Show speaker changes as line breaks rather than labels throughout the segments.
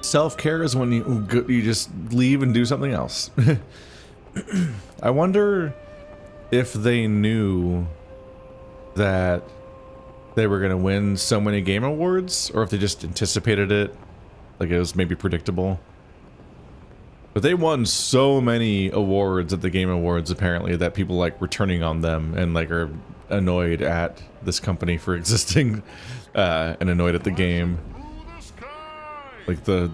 Self-care is when you just leave and do something else. I wonder if they knew that they were going to win so many game awards, or if they just anticipated it, like it was maybe predictable. But they won so many awards at the Game Awards, apparently, that people like were turning on them and like are annoyed at this company for existing, and annoyed at the game. Like the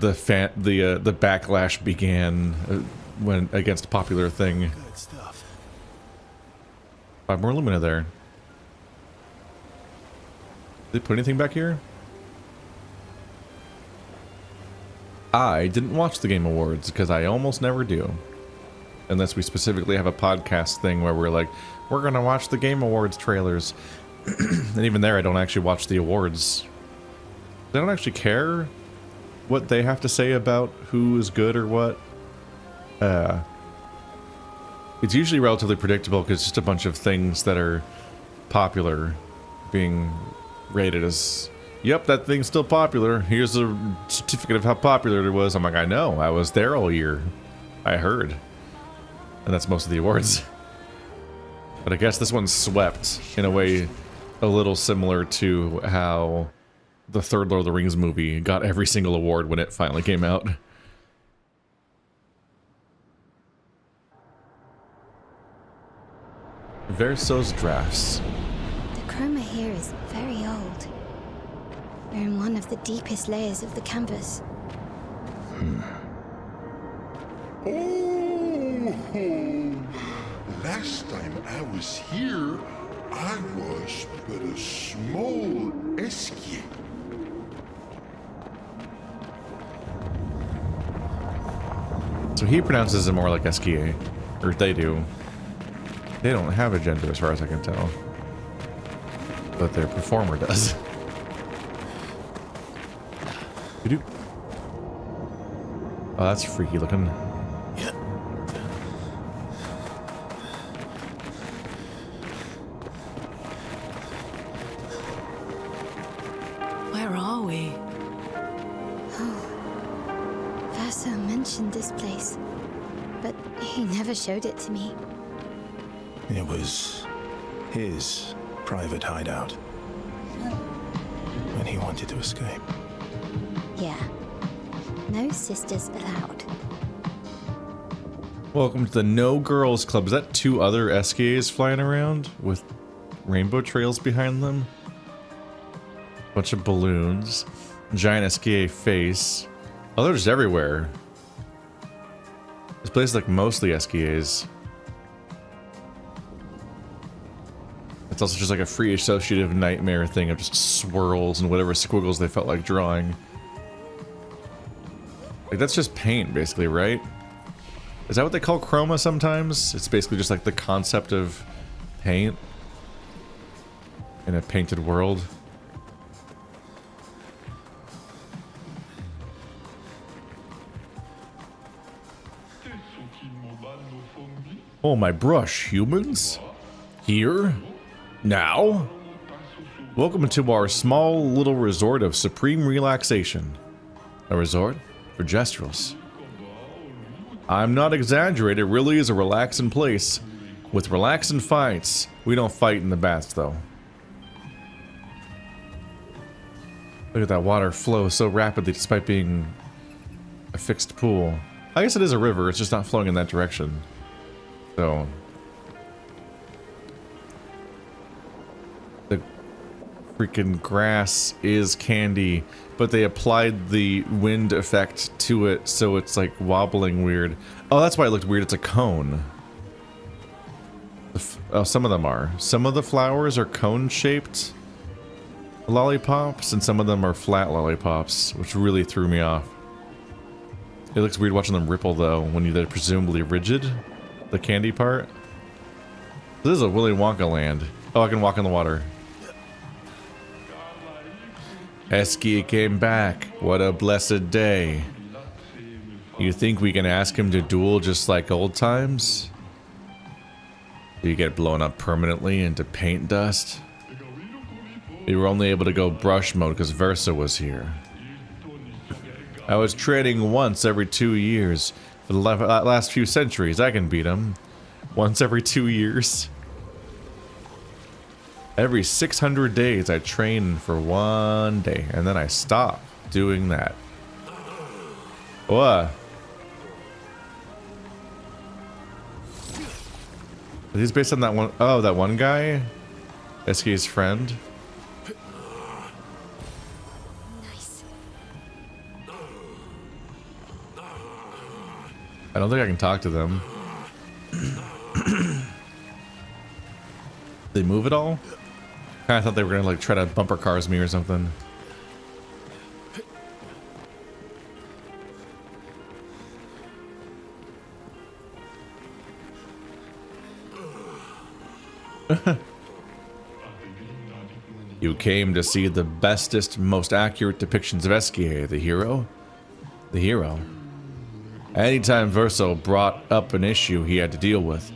backlash began when against a popular thing.
Good stuff.
5 more Lumina there. Did they put anything back here? I didn't watch the Game Awards because I almost never do. Unless we specifically have a podcast thing where we're like, we're gonna watch the Game Awards trailers. And even there I don't actually watch the awards. I don't actually care what they have to say about who is good or what. It's usually relatively predictable because it's just a bunch of things that are popular being rated as, yep, that thing's still popular. Here's a certificate of how popular it was. I'm like, I know, I was there all year. I heard. And that's most of the awards. But I guess this one swept in a way a little similar to how the third Lord of the Rings movie got every single award when it finally came out. Verso's drafts.
The chroma here is very old. We're in one of the deepest layers of the canvas.
Oh, last time I was here, I was but a small escape.
So he pronounces it more like Esquier, or they do. They don't have a gender as far as I can tell. But their performer does. Oh, that's freaky looking.
Where are we?
Oh, Verso mentioned this place, but he never showed it to me.
It was his private hideout when he wanted to escape.
Yeah. No sisters allowed.
Welcome to the No Girls Club. Is that 2 other SKAs flying around with rainbow trails behind them? Bunch of balloons. Giant SKA face. Oh, they're just everywhere. This place is like mostly SKAs. It's also just like a free associative nightmare thing of just swirls and whatever squiggles they felt like drawing. Like, that's just paint, basically, right? Is that what they call chroma sometimes? It's basically just like the concept of paint in a painted world. Oh, my brush, humans? Here? Now? Welcome to our small little resort of supreme relaxation. A resort for Gestrals. I'm not exaggerating, it really is a relaxing place. With relaxing fights. We don't fight in the baths, though. Look at that water flow so rapidly despite being a fixed pool. I guess it is a river, it's just not flowing in that direction. So... the freaking grass is candy, but they applied the wind effect to it so it's like wobbling weird. Oh, that's why it looked weird. It's a cone. Oh, some of them are. Some of the flowers are cone-shaped lollipops, and some of them are flat lollipops, which really threw me off. It looks weird watching them ripple, though, when they're presumably rigid. The candy part. This is a Willy Wonka land. Oh, I can walk in the water. Esky came back. What a blessed day. You think we can ask him to duel just like old times? Do you get blown up permanently into paint dust? We were only able to go brush mode because Verso was here. I was training once every 2 years. For the last few centuries, I can beat him. Once every 2 years. Every 600 days, I train for 1 day, and then I stop doing that. What? Is this based on that one? Oh, that one guy? SK's friend?
Nice.
I don't think I can talk to them. They move at all? I thought they were gonna like try to bumper cars me or something. You came to see the bestest, most accurate depictions of Esquier, the hero? The hero. Anytime Verso brought up an issue he had to deal with,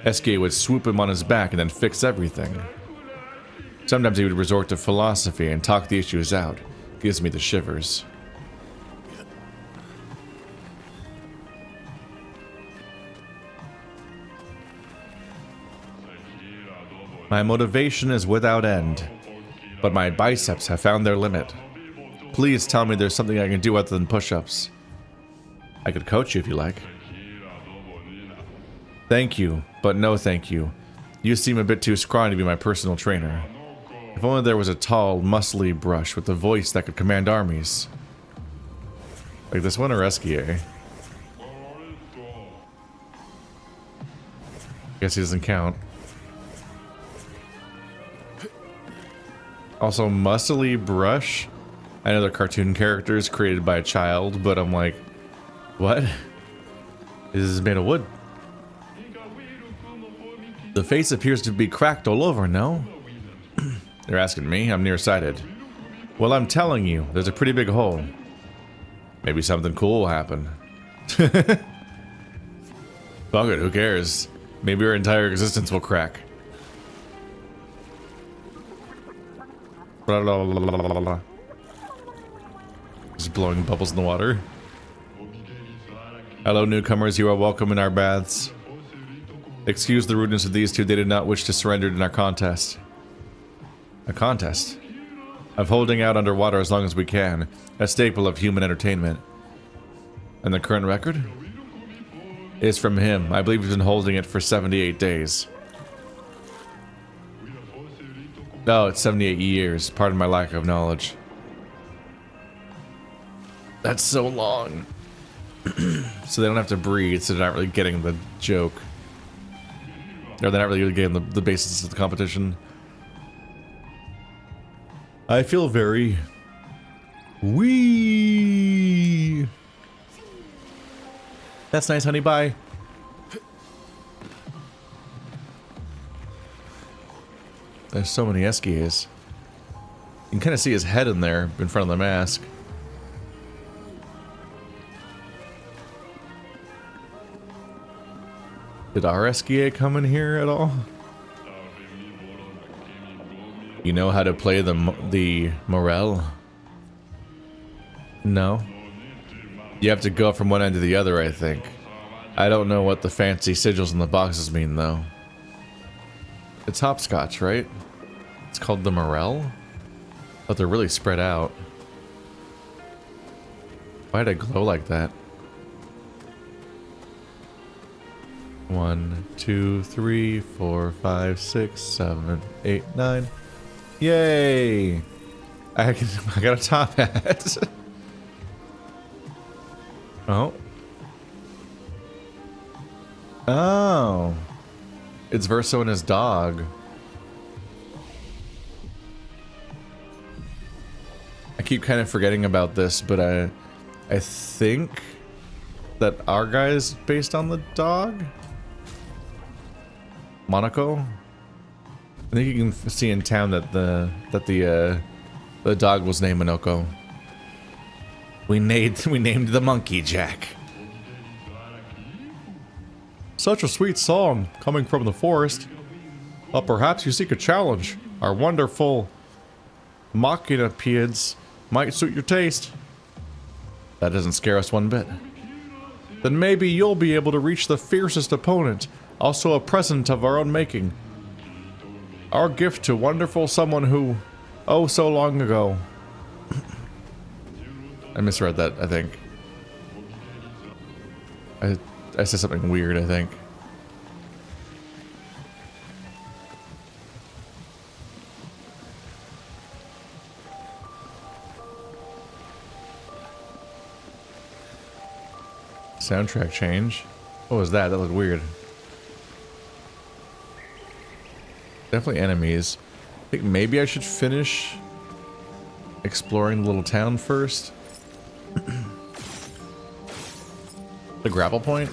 Esquier would swoop him on his back and then fix everything. Sometimes he would resort to philosophy and talk the issues out. Gives me the shivers. My motivation is without end, but my biceps have found their limit. Please tell me there's something I can do other than push-ups. I could coach you if you like. Thank you, but no thank you. You seem a bit too scrawny to be my personal trainer. If only there was a tall, muscly brush with a voice that could command armies. Like this one or Esquier? Guess he doesn't count. Also, muscly brush. I know they're cartoon characters created by a child, but I'm like, what? This is made of wood. The face appears to be cracked all over, no? They're asking me, I'm nearsighted. Well, I'm telling you, there's a pretty big hole. Maybe something cool will happen. Fuck it, who cares? Maybe our entire existence will crack. Blah, blah, blah, blah, blah, blah. Just blowing bubbles in the water. Hello, newcomers. You are welcome in our baths. Excuse the rudeness of these two. They did not wish to surrender in our contest. A contest? Of holding out underwater as long as we can. A staple of human entertainment. And the current record? Is from him. I believe he's been holding it for 78 days. No, it's 78 years. Pardon my lack of knowledge. That's so long. So they don't have to breathe, so they're not really getting the joke. Or they're not really getting the basis of the competition. I feel very... wee. That's nice, honey. Bye. There's so many Esquiers. You can kind of see his head in there, in front of the mask. Did our Esquier come in here at all? You know how to play the morel? No? You have to go from one end to the other, I think. I don't know what the fancy sigils in the boxes mean, though. It's hopscotch, right? It's called the morel? But they're really spread out. Why'd I glow like that? 1, 2, 3, 4, 5, 6, 7, 8, 9. Yay! I got a top hat. Oh. Oh. It's Verso and his dog. I keep kind of forgetting about this, but I think that our guy is based on the dog? Monaco? I think you can see in town that the dog was named Monoko. We named the monkey Jack. Such a sweet song coming from the forest. Well, perhaps you seek a challenge. Our wonderful machinapieds might suit your taste. That doesn't scare us one bit. Then maybe you'll be able to reach the fiercest opponent, also a present of our own making. Our gift to wonderful someone who, oh so long ago. I misread that, I think. I said something weird, I think. Soundtrack change. What was that? That looked weird. Definitely enemies. I think maybe I should finish exploring the little town first. The grapple point?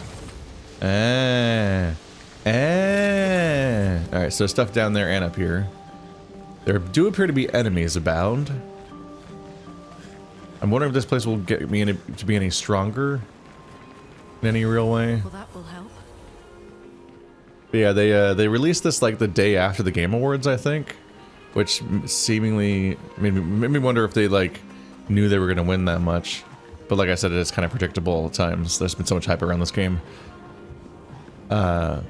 Alright, so stuff down there and up here. There do appear to be enemies abound. I'm wondering if this place will get me to be any stronger in any real way.
Well, that will help.
But yeah, they released this like the day after the Game Awards, I think, which seemingly made me wonder if they like knew they were going to win that much. But like I said, it is kind of predictable all the times. There's been so much hype around this game. But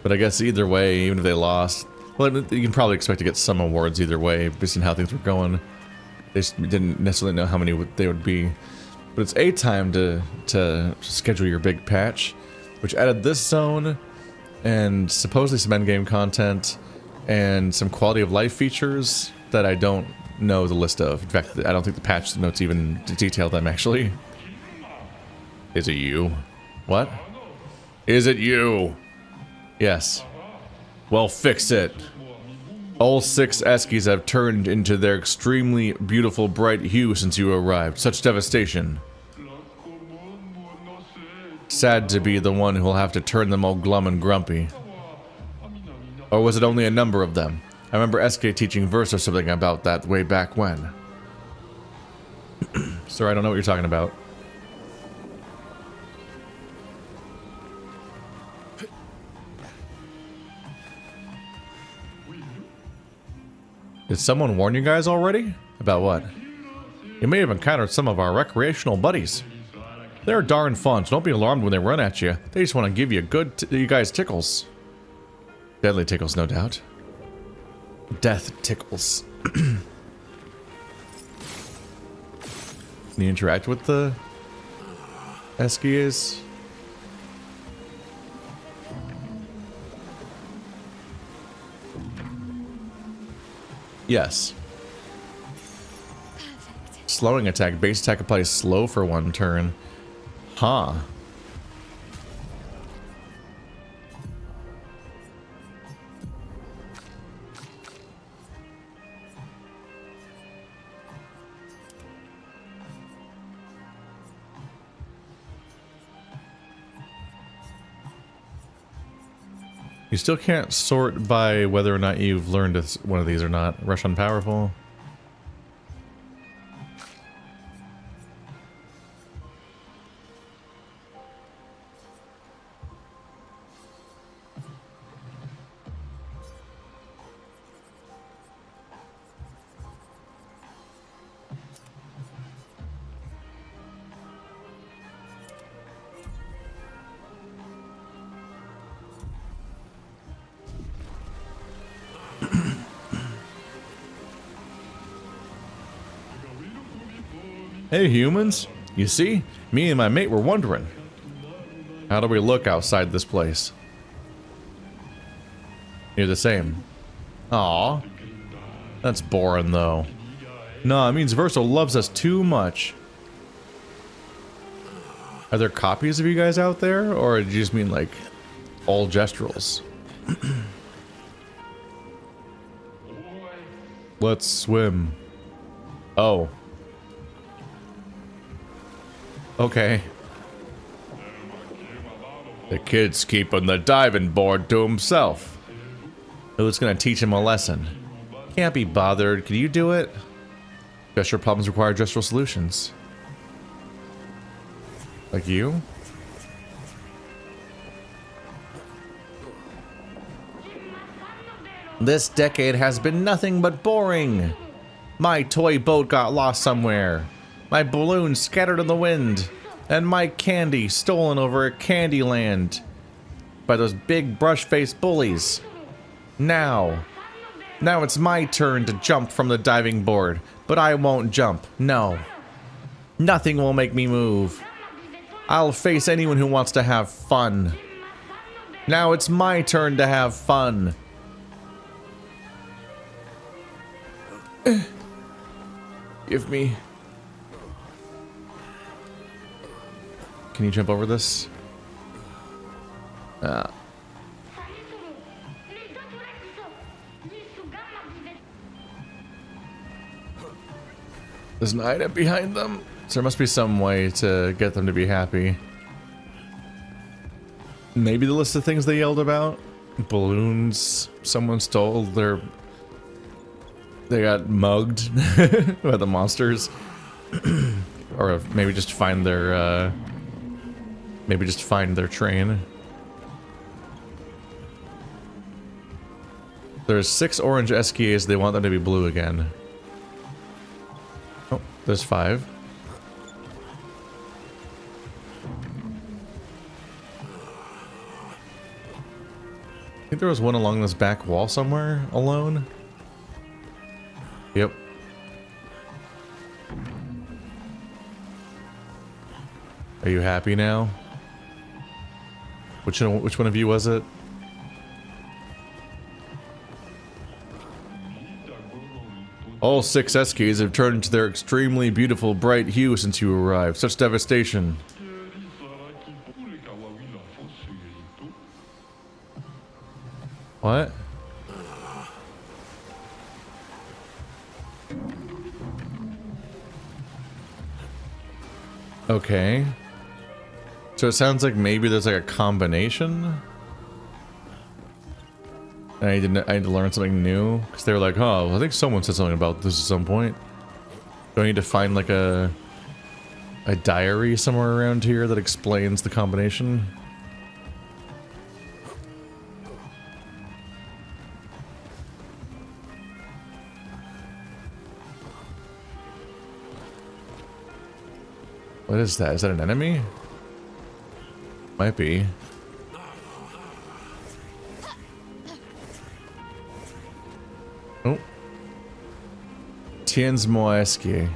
I guess either way, even if they lost, well, you can probably expect to get some awards either way, based on how things were going. They just didn't necessarily know how many they would be. But it's a time to schedule your big patch, which added this zone, and supposedly some endgame content, and some quality of life features that I don't know the list of. In fact, I don't think the patch notes even detail them, actually. Is it you? What? Is it you? Yes. Well, fix it. All 6 Eskies have turned into their extremely beautiful bright hue since you arrived. Such devastation. Sad to be the one who'll have to turn them all glum and grumpy. Or was it only a number of them? I remember SK teaching Verso something about that way back when. Sir, I don't know what you're talking about. Did someone warn you guys already? About what? You may have encountered some of our recreational buddies. They're darn fun, so don't be alarmed when they run at you. They just want to give you you guys tickles. Deadly tickles, no doubt. Death tickles. Can you interact with the Eskies? Yes.
Perfect.
Slowing attack. Base attack applies slow for 1 turn. Huh. You still can't sort by whether or not you've learned one of these or not. Rush on powerful. Hey humans, you see, me and my mate were wondering, how do we look outside this place? You're the same. Aw, that's boring though. Nah, it means Verso loves us too much. Are there copies of you guys out there, or do you just mean like all Gestrals? Let's swim. Oh. Okay. The kid's keeping the diving board to himself. Who's gonna teach him a lesson? Can't be bothered. Can you do it? Gestral problems require gestral solutions. Like you? This decade has been nothing but boring. My toy boat got lost somewhere. My balloons scattered in the wind. And my candy stolen over at Candyland by those big brush-faced bullies. Now it's my turn to jump from the diving board, but I won't jump. No. Nothing will make me move. I'll face anyone who wants to have fun. Now it's my turn to have fun. Give me... Can you jump over this? There's an item behind them. So there must be some way to get them to be happy. Maybe the list of things they yelled about? Balloons. Someone stole their... They got mugged by the monsters. Or maybe just find their, maybe just find their train. There's 6 orange SKAs. They want them to be blue again. Oh, there's 5. I think there was one along this back wall somewhere, alone. Yep. Are you happy now? Which one of you was it? All 6 SKs have turned into their extremely beautiful bright hue since you arrived. Such devastation. What? Okay. So it sounds like maybe there's like a combination. And I need to learn something new because they were like, "Oh, I think someone said something about this at some point." Do I need to find like a diary somewhere around here that explains the combination? What is that? Is that an enemy? Might be. Oh. Tiens Moeski.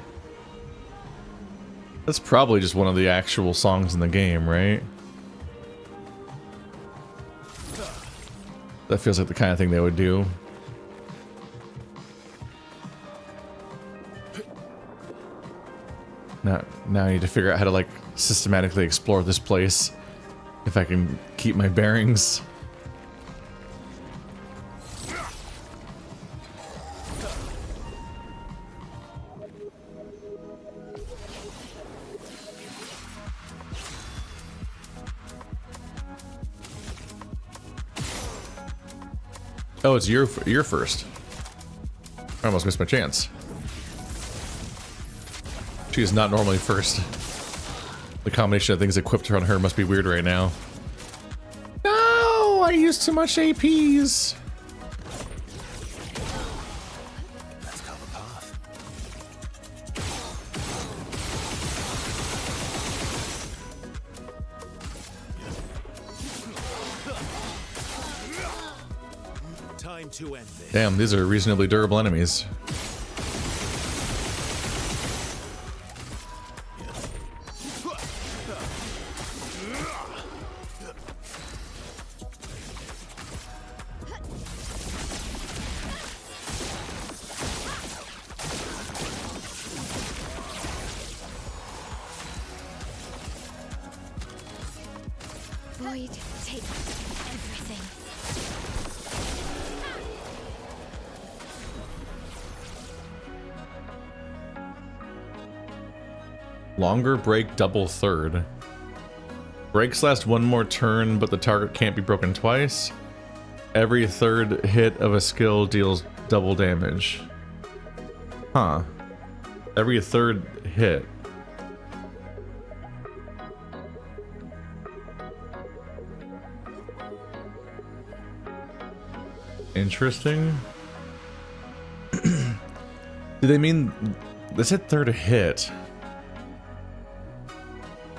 That's probably just one of the actual songs in the game, right? That feels like the kind of thing they would do. Now I need to figure out how to like systematically explore this place. If I can keep my bearings. Oh, it's your first. I almost missed my chance. She is not normally first. The combination of things equipped on her must be weird right now. No, I used too much APs.
Let's cover path. Time to end this.
Damn, these are reasonably durable enemies.
Void, take everything.
Longer break, double third. Breaks last one more turn, but the target can't be broken twice. Every third hit of a skill deals double damage. Huh. Every third hit. Interesting. Do they mean... They said third hit.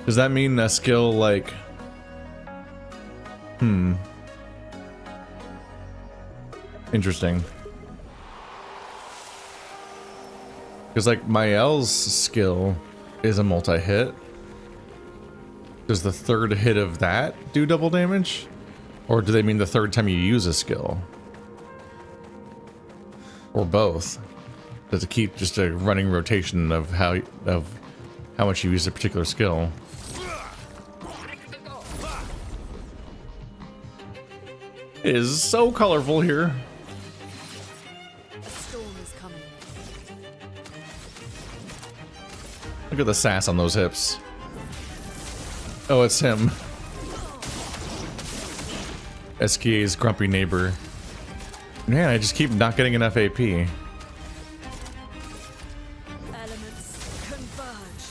Does that mean a skill like... Interesting. Because like Mael's skill is a multi-hit. Does the third hit of that do double damage? Or do they mean the third time you use a skill? Or both? Does it keep just a running rotation of how much you use a particular skill? It is so colorful here.
A storm is coming.
Look at the sass on those hips. Oh, it's him. SKA's grumpy neighbor. Man, I just keep not getting enough AP.
Elements converge.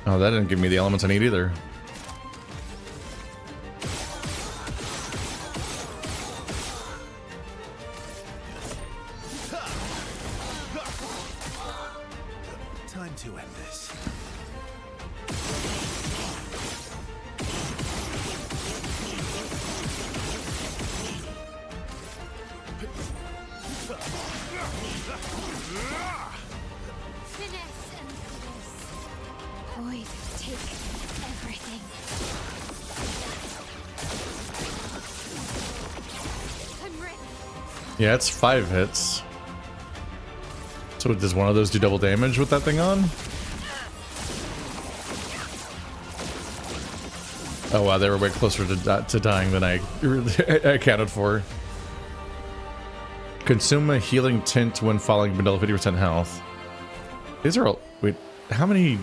Oh, that didn't give me the elements I need either.
Time to end this.
Finesse and caress. Void, take everything. I'm ready.
Yeah, it's 5 hits. So does one of those do double damage with that thing on? Oh wow, they were way closer to dying than I accounted for. Consume a healing tint when falling below 50% health. These are all... Wait, how many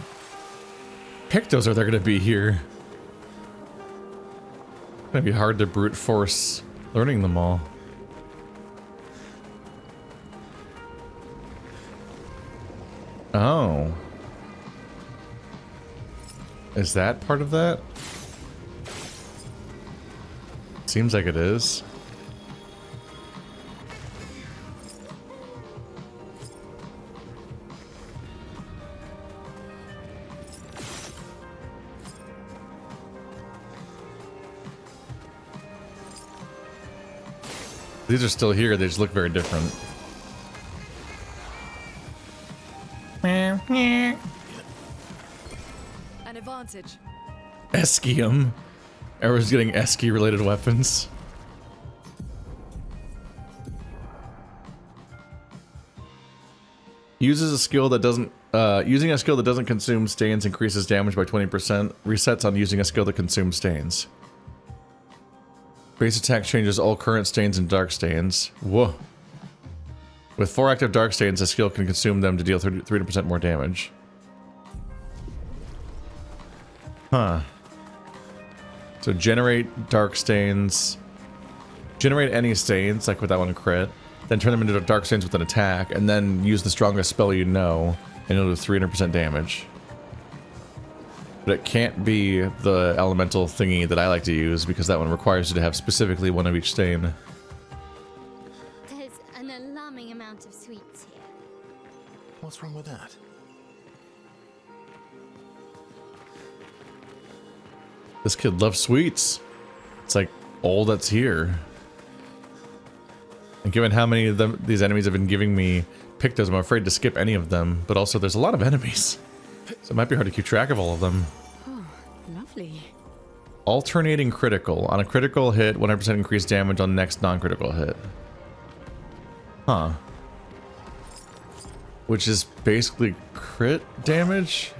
Pictos are there going to be here? It's going to be hard to brute force learning them all. Oh. Is that part of that? Seems like it is. These are still here, they just look very different.
An advantage.
Eskium. Everyone's getting Eski related weapons. Uses a skill that doesn't using a skill that doesn't consume stains increases damage by 20%. Resets on using a skill that consumes stains. Base attack changes all current stains and dark stains. Whoa. With 4 active dark stains, the skill can consume them to deal 30% more damage. Huh. So generate dark stains. Generate any stains, like with that one crit. Then turn them into dark stains with an attack, and then use the strongest spell you know, and it'll do 300% damage. But it can't be the elemental thingy that I like to use, because that one requires you to have specifically one of each stain.
There's an alarming amount of sweets here.
What's wrong with that?
This kid loves sweets. It's like all that's here. And given how many of them these enemies have been giving me Pictos, I'm afraid to skip any of them. But also, there's a lot of enemies, so it might be hard to keep track of all of them.
Oh, lovely.
Alternating critical. On a critical hit, 100% increased damage on the next non-critical hit. Huh. Which is basically crit damage?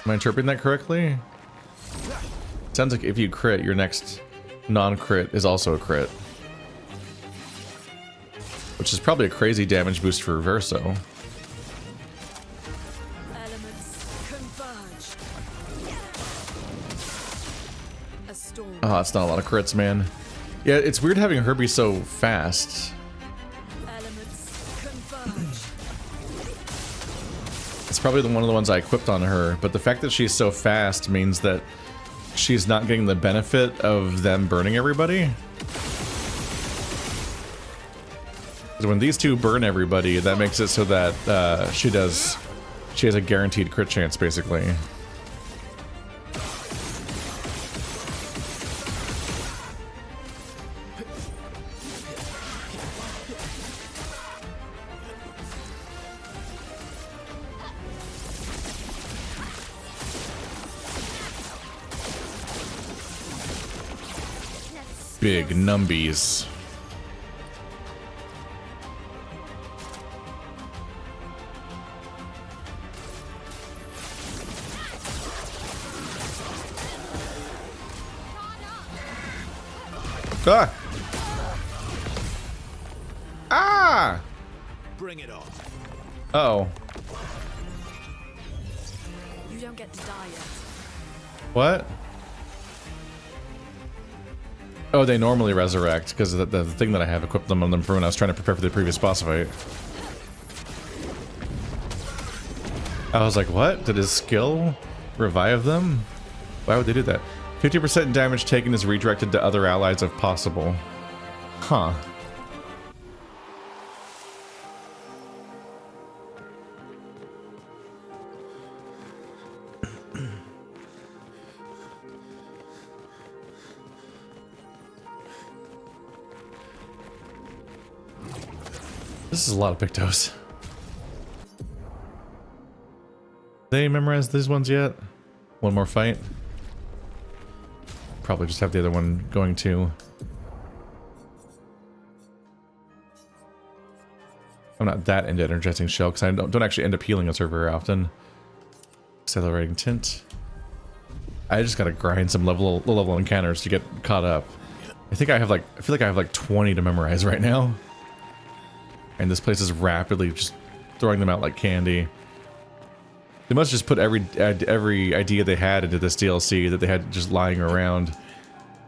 Am I interpreting that correctly? Sounds like if you crit, your next non-crit is also a crit. Which is probably a crazy damage boost for Verso.
Elements converge. A storm.
Oh, it's not a lot of crits, man. Yeah, it's weird having her be so fast.
Elements converge.
It's probably one of the ones I equipped on her, but the fact that she's so fast means that she's not getting the benefit of them burning everybody. Because when these two burn everybody, that makes it so that she has a guaranteed crit chance, basically. Big numbies. Ah! Ah!
Bring it on.
Uh-oh.
You don't get to die yet.
What? Oh, they normally resurrect because the thing that I have equipped them on them for when I was trying to prepare for the previous boss fight. I was like, what? Did his skill revive them? Why would they do that? 50% damage taken is redirected to other allies if possible. Huh. This is a lot of Pictos. They memorized these ones yet? One more fight? Probably just have the other one going too. I'm not that into energizing shell because I don't actually end up healing us very often. Accelerating tint. I just gotta grind some low level encounters to get caught up. I feel like I have like 20 to memorize right now. And this place is rapidly just throwing them out like candy. They must just put every idea they had into this DLC that they had just lying around,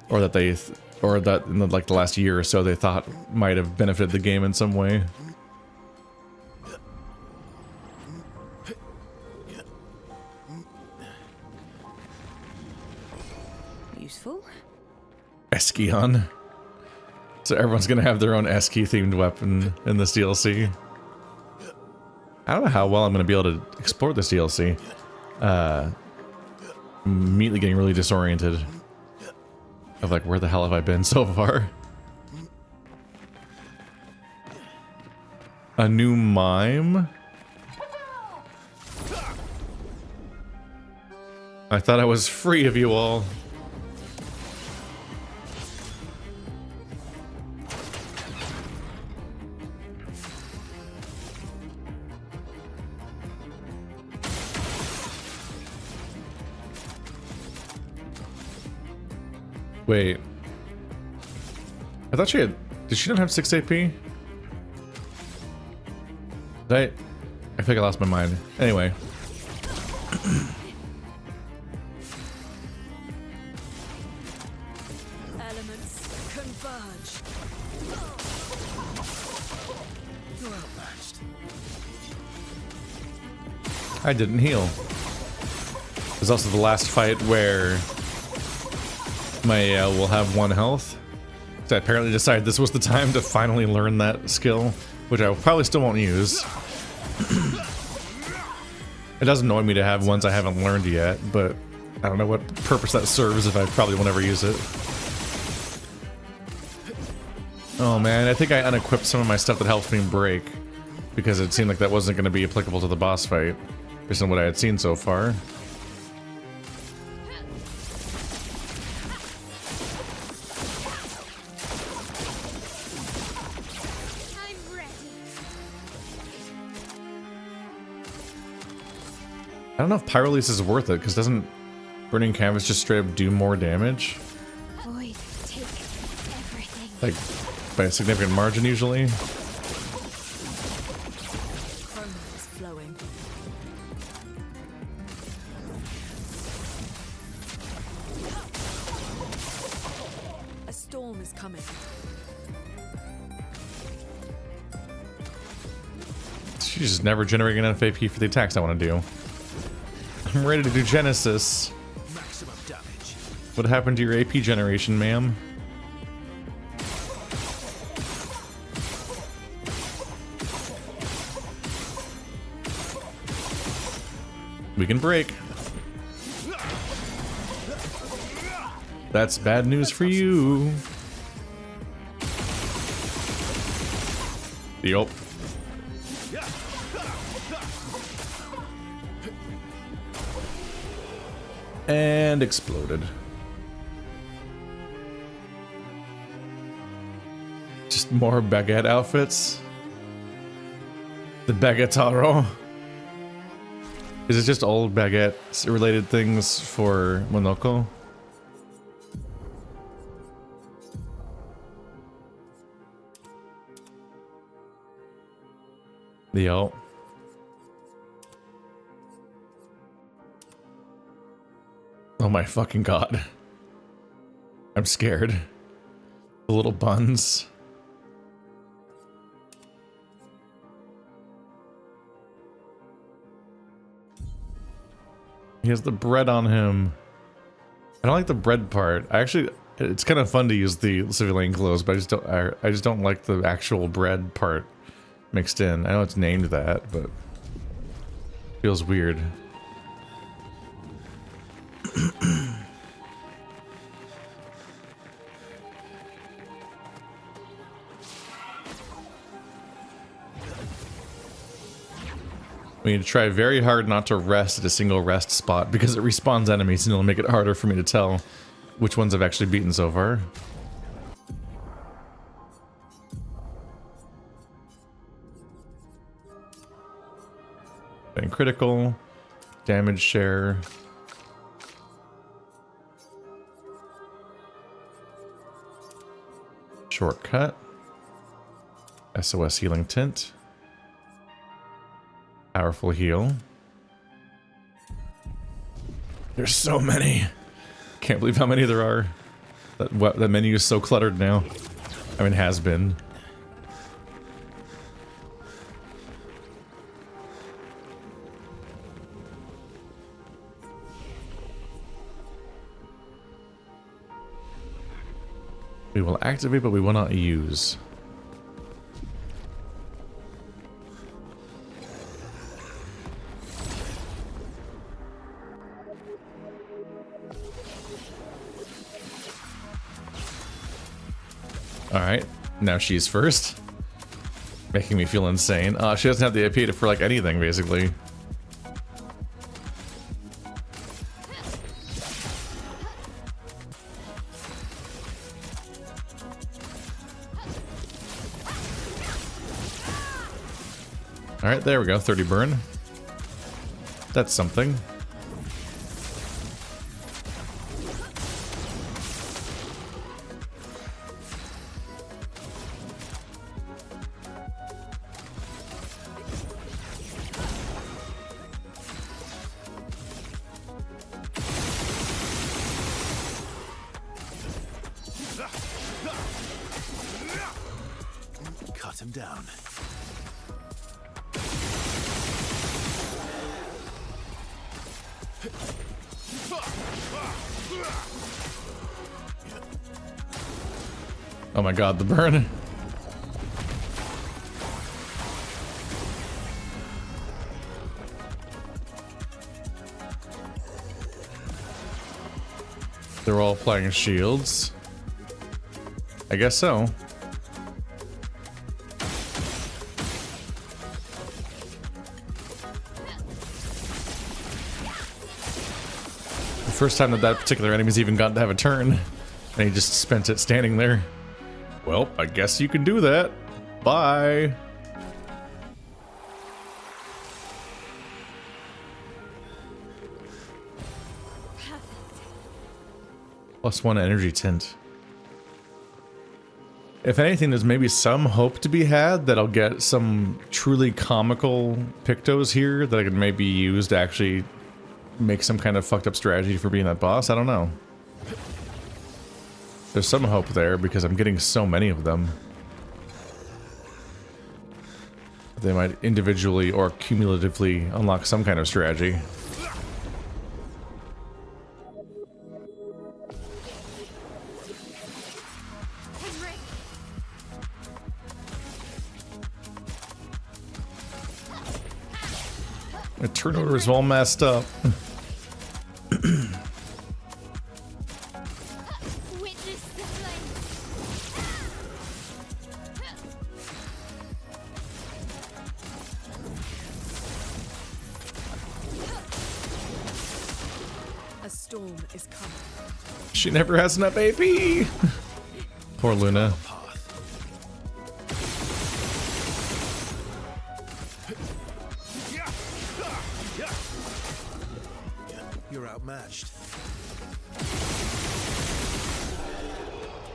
or that in like the last year or so they thought might have benefited the game in some way.
Useful.
Eskeon. So everyone's gonna have their own Eski themed weapon in this DLC. I don't know how well I'm gonna be able to explore this DLC. Immediately getting really disoriented. Of like, where the hell have I been so far? A new mime? I thought I was free of you all. Wait. I thought she had... Did she not have 6 AP? I think I lost my mind. Anyway.
Elements converge.
You're outmatched.
I didn't heal. There's also the last fight where my will have 1 health. So I apparently decided this was the time to finally learn that skill, which I probably still won't use. It does annoy me to have ones I haven't learned yet, but I don't know what purpose that serves if I probably will never use it. Oh man, I think I unequipped some of my stuff that helps me break, because it seemed like that wasn't going to be applicable to the boss fight, based on what I had seen so far. I don't know if Pyrolise is worth it, because doesn't Burning Canvas just straight up do more damage?
Void, take everything.
Like, by a significant margin usually?
Chroma is flowing. A storm is coming.
She's just never generating enough AP for the attacks I want to do. I'm ready to do Genesis.
Maximum damage.
What happened to your AP generation, ma'am? We can break. That's bad news for you. Yup. And exploded. Just more baguette outfits. The baguettaro. Is it just old baguette related things for Monoko? Yo. Oh my fucking god. I'm scared. The little buns. He has the bread on him. I don't like the bread part. It's kind of fun to use the civilian clothes, but I just don't like the actual bread part mixed in. I know it's named that, but feels weird. We need to try very hard not to rest at a single rest spot because it respawns enemies and it'll make it harder for me to tell which ones I've actually beaten so far. Bang critical, damage share. Shortcut. SOS healing tint. Powerful heal. There's so many. Can't believe how many there are. That menu is so cluttered now. I mean, has been. We will activate, but we will not use. Alright, now she's first. Making me feel insane. She doesn't have the AP for like anything, basically. Alright, there we go, 30 burn. That's something.
Cut him down.
Oh my god, the burn. They're all playing shields. I guess so. The first time that particular enemy's even gotten to have a turn, and he just spent it standing there. Well, I guess you can do that. Bye. +1 energy tint. If anything, there's maybe some hope to be had that I'll get some truly comical pictos here that I could maybe use to actually make some kind of fucked up strategy for being that boss. I don't know. There's some hope there because I'm getting so many of them. They might individually or cumulatively unlock some kind of strategy. My turn order is all messed up.
Witness the flame.
A storm is coming.
She never has enough AP. Poor Luna.
You're outmatched.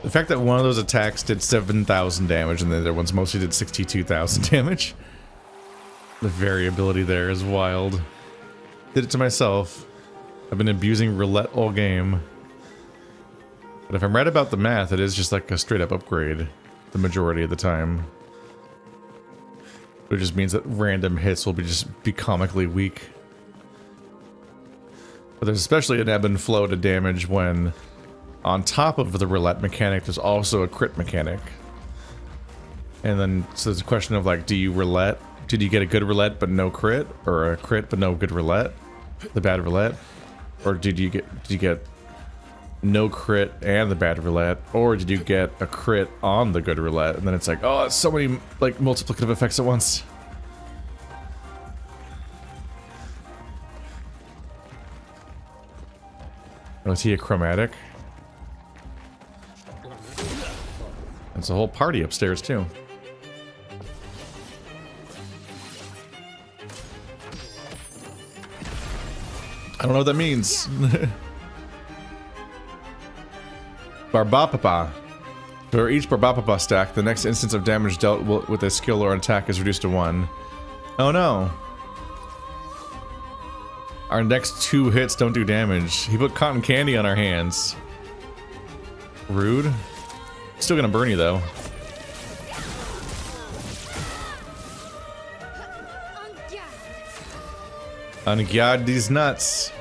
The fact that one of those attacks did 7,000 damage and the other ones mostly did 62,000 damage. The variability there is wild. Did it to myself. I've been abusing roulette all game. But if I'm right about the math, it is just like a straight up upgrade the majority of the time. It just means that random hits will be comically weak. But there's especially an ebb and flow to damage when on top of the roulette mechanic there's also a crit mechanic. And then so there's a question of like, do you roulette? Did you get a good roulette but no crit? Or a crit but no good roulette? The bad roulette? Or did you get no crit and the bad roulette? Or did you get a crit on the good roulette? And then it's like, oh, it's so many like multiplicative effects at once. Oh, is he a chromatic? There's a whole party upstairs too. I don't know what that means. Barbapa. For each Barbapa stack, the next instance of damage dealt with a skill or an attack is reduced to 1. Oh no. Our next 2 hits don't do damage. He put cotton candy on our hands. Rude. Still gonna burn you though. Unguard these nuts.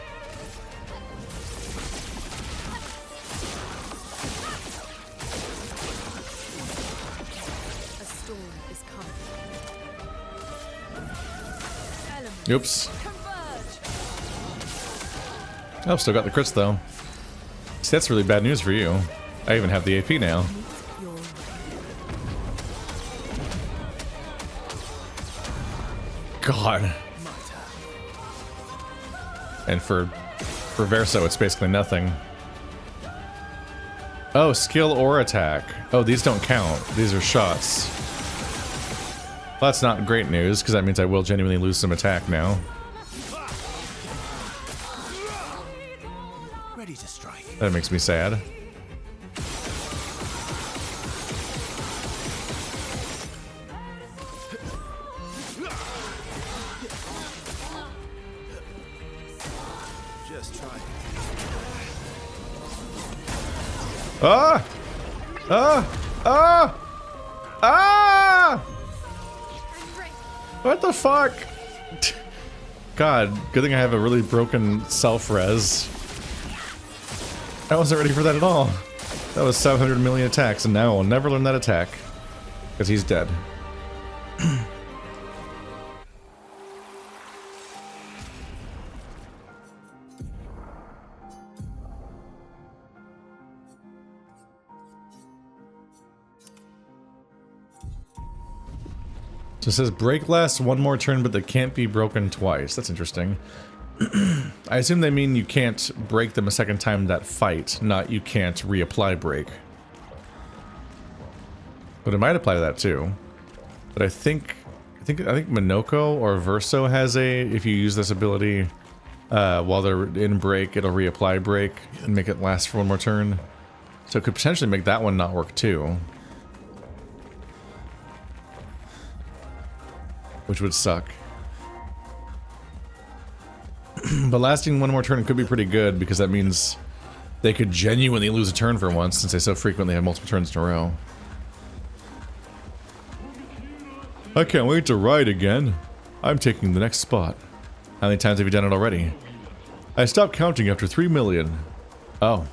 A storm is coming. Elements
Oops.
converge.
Oh, still got the crits though. See, that's really bad news for you. I even have the AP now.
Meet your
God. And for Verso, it's basically nothing. Oh, skill or attack. Oh, these don't count. These are shots. Well, that's not great news, because that means I will genuinely lose some attack now.
Ready to strike.
That makes me sad.
Just try.
Ah! Ah! Ah! Ah! What the fuck? God, good thing I have a really broken self-res. I wasn't ready for that at all. That was 700 million attacks, and now I'll never learn that attack. Because he's dead. So it says break lasts one more turn, but they can't be broken twice. That's interesting. I assume they mean you can't break them a second time that fight, not you can't reapply break. But it might apply to that too. But I think Minoko or Verso has a, if you use this ability while they're in break, it'll reapply break and make it last for one more turn. So it could potentially make that one not work too. Which would suck. But lasting one more turn could be pretty good, because that means they could genuinely lose a turn for once, since they so frequently have multiple turns in a row. I can't wait to ride again. I'm taking the next spot. How many times have you done it already? I stopped counting after 3 million. Oh.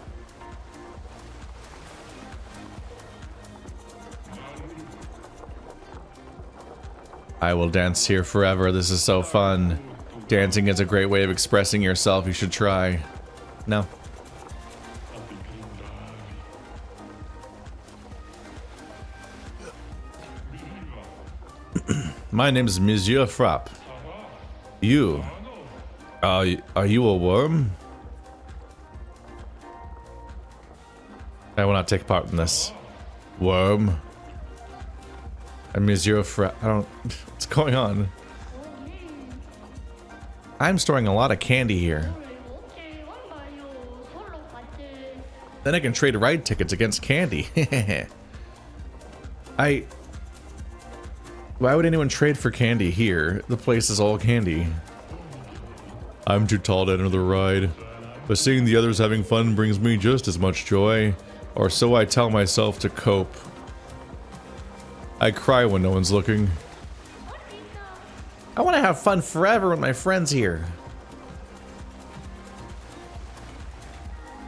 I will dance here forever. This is so fun. Dancing is a great way of expressing yourself. You should try. No. My name is Monsieur Frappe. You. Are you a worm? I will not take part in this. Worm. I'm Monsieur Frappe. I don't... What's going on? I'm storing a lot of candy here. Then I can trade ride tickets against candy. Why would anyone trade for candy here? The place is all candy. I'm too tall to enter the ride, but seeing the others having fun brings me just as much joy, or so I tell myself to cope. I cry when no one's looking. I want to have fun forever with my friends here.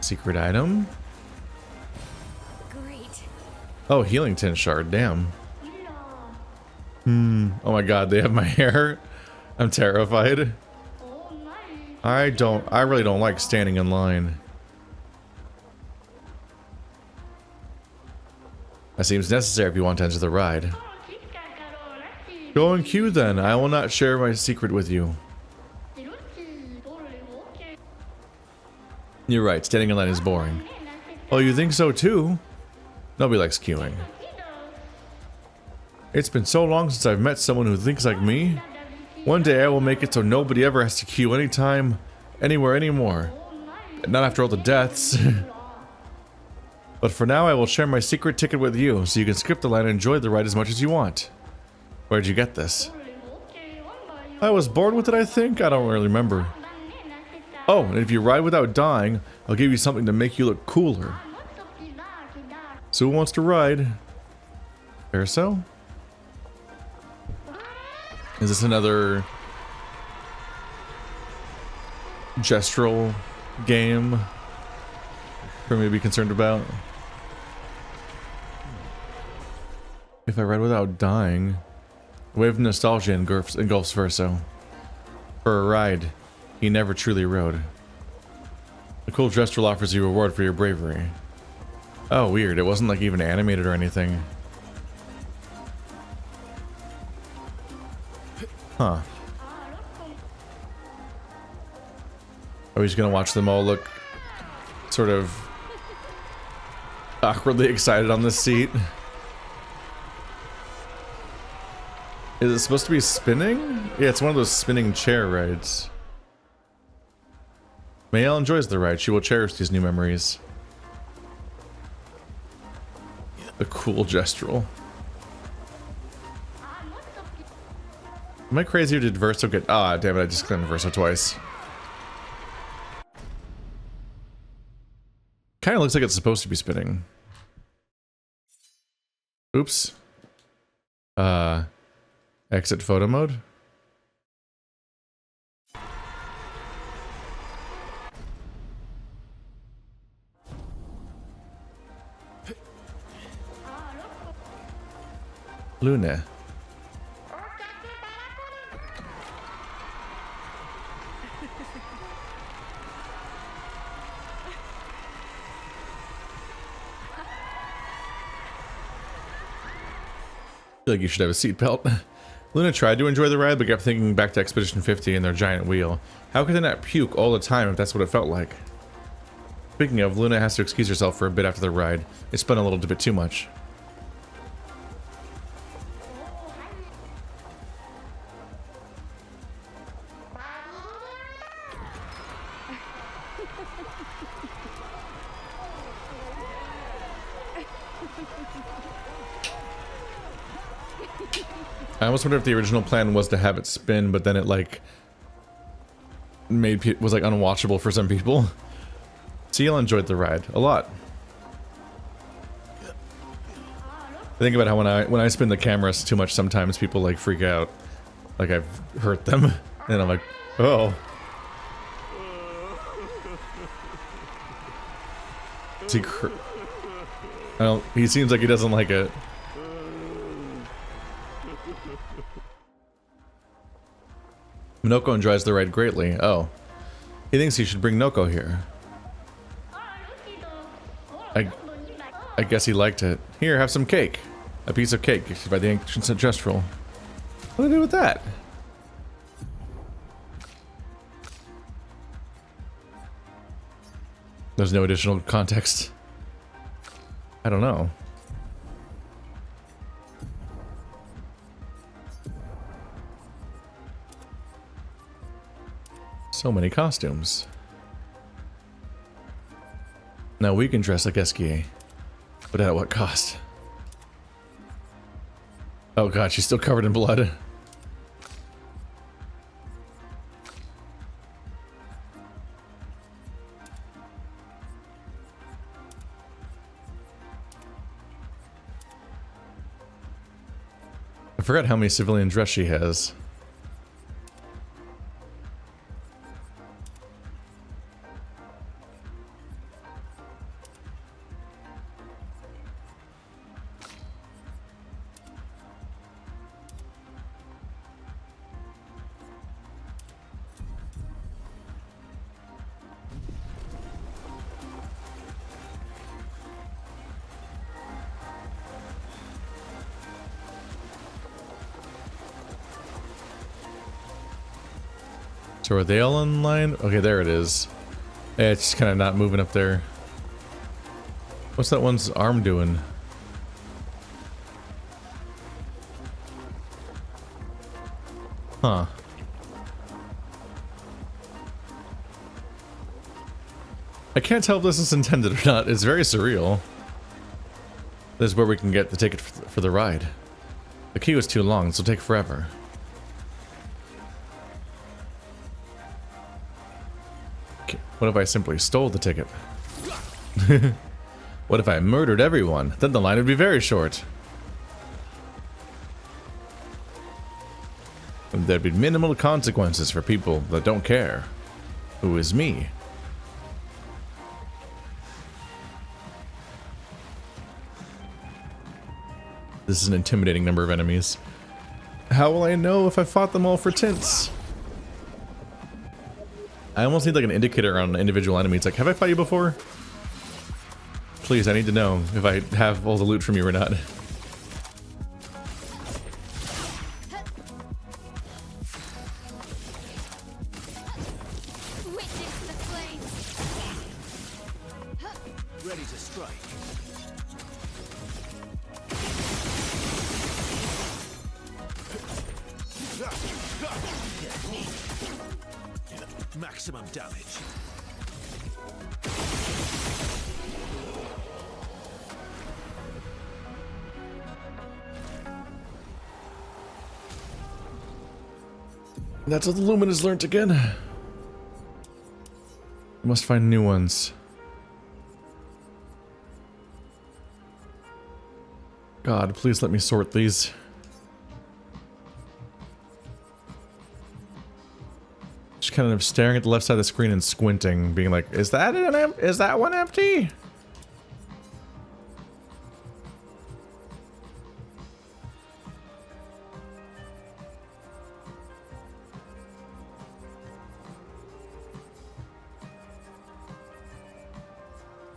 Secret item?
Great.
Oh, healing tin shard, damn. Oh my god, they have my hair. I'm terrified. I really don't like standing in line. That seems necessary if you want to enter the ride. Go in queue then. I will not share my secret with you. You're right, standing in line is boring. Oh, you think so too? Nobody likes queuing. It's been so long since I've met someone who thinks like me. One day I will make it so nobody ever has to queue anytime, anywhere, anymore. Not after all the deaths. But for now I will share my secret ticket with you, so you can skip the line and enjoy the ride as much as you want. Where'd you get this? I was bored with it, I think? I don't really remember. Oh, and if you ride without dying, I'll give you something to make you look cooler. So who wants to ride? Verso? Is this another Gestral game for me to be concerned about? If I ride without dying, a wave of nostalgia engulfs Verso. For a ride he never truly rode. The cool Gestral offers you a reward for your bravery. Oh, weird. It wasn't like even animated or anything. Huh. Are we just gonna watch them all look sort of awkwardly excited on this seat? Is it supposed to be spinning? Yeah, it's one of those spinning chair rides. Mayel enjoys the ride. She will cherish these new memories. The cool Gestral. Am I crazy or did Verso get... Ah, damn it, I just clicked Verso twice. Kinda looks like it's supposed to be spinning. Oops. Exit photo mode? Luna. I feel like you should have a seatbelt. Luna tried to enjoy the ride, but kept thinking back to Expedition 50 and their giant wheel. How could they not puke all the time if that's what it felt like? Speaking of, Luna has to excuse herself for a bit after the ride. It spun a little bit too much. I almost wonder if the original plan was to have it spin, but then it like was like unwatchable for some people. CL enjoyed the ride a lot. I think about how when I spin the cameras too much, sometimes people like freak out, like I've hurt them, and I'm like, oh. He seems like he doesn't like it. Noko enjoys the ride greatly. Oh. He thinks he should bring Noko here. I guess he liked it. Here, have some cake. A piece of cake by the ancient Gestral. What do I do with that? There's no additional context. I don't know. So many costumes. Now we can dress like Esquier. But at what cost? Oh god, she's still covered in blood. I forgot how many civilian dress she has. So are they all in line? Okay, there it is. Yeah, it's just kind of not moving up there. What's that one's arm doing? Huh. I can't tell if this is intended or not. It's very surreal. This is where we can get the ticket for the ride. The queue is too long, so it'll take forever. What if I simply stole the ticket? What if I murdered everyone? Then the line would be very short. And there'd be minimal consequences for people that don't care. Who is me? This is an intimidating number of enemies. How will I know if I fought them all for tints? I almost need like an indicator on individual enemies. Like, have I fought you before? Please, I need to know if I have all the loot from you or not.
Witness the flames.
Ready to strike. Maximum damage.
That's what the Luminous learnt again. We must find new ones. God, please let me sort these. Just kind of staring at the left side of the screen and squinting, being like, is that one empty?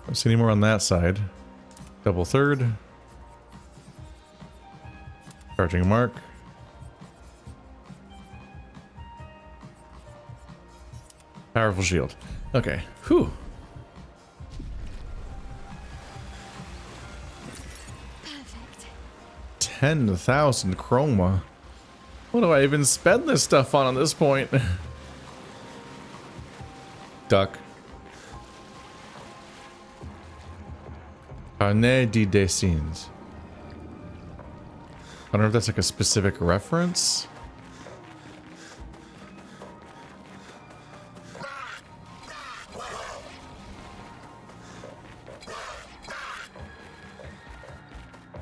Don't see any more on that side. Double third. Charging mark. Powerful shield. Okay. Whew.
Perfect.
10,000 chroma. What do I even spend this stuff on this point? Duck. Carnet de dessins. I don't know if that's like a specific reference.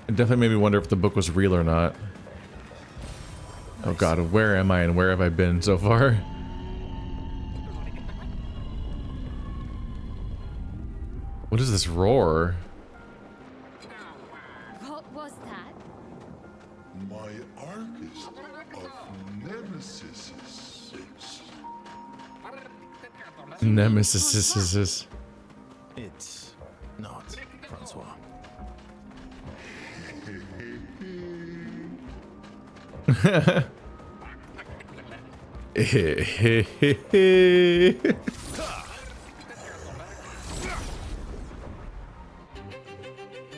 It definitely made me wonder if the book was real or not. Oh god, where am I and where have I been so far? What is this roar?
What was that?
My archist of nemesis
Nemesis.
It's not, Francois.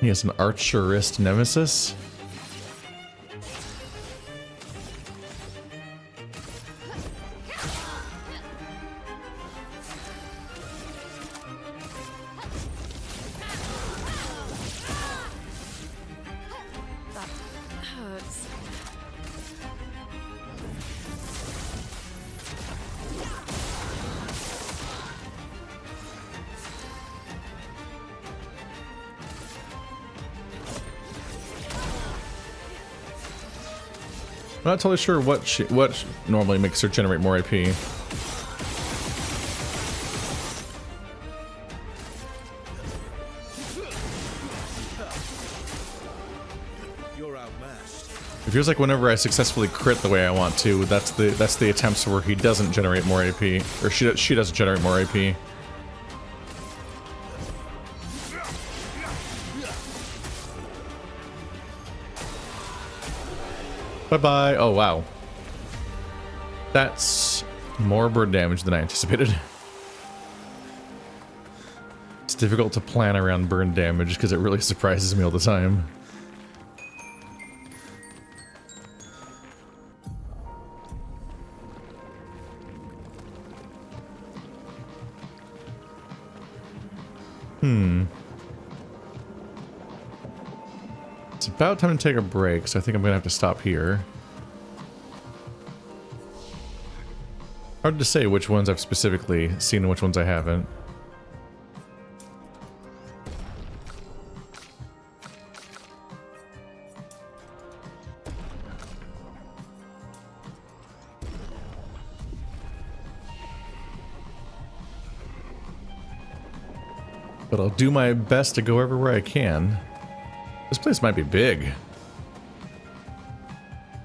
He has an archerist nemesis.
Hurts.
I'm not totally sure what normally makes her generate more AP.
You're outmatched.
It feels like whenever I successfully crit the way I want to, that's the attempts where he doesn't generate more AP, or she doesn't generate more AP. Bye-bye. Oh, wow. That's more burn damage than I anticipated. It's difficult to plan around burn damage because it really surprises me all the time. It's about time to take a break, so I think I'm gonna have to stop here. Hard to say which ones I've specifically seen and which ones I haven't. But I'll do my best to go everywhere I can. This place might be big.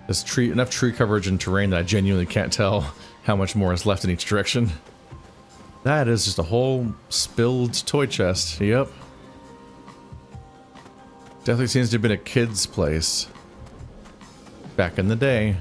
There's enough tree coverage and terrain that I genuinely can't tell how much more is left in each direction. That is just a whole spilled toy chest. Yep. Definitely seems to have been a kid's place back in the day.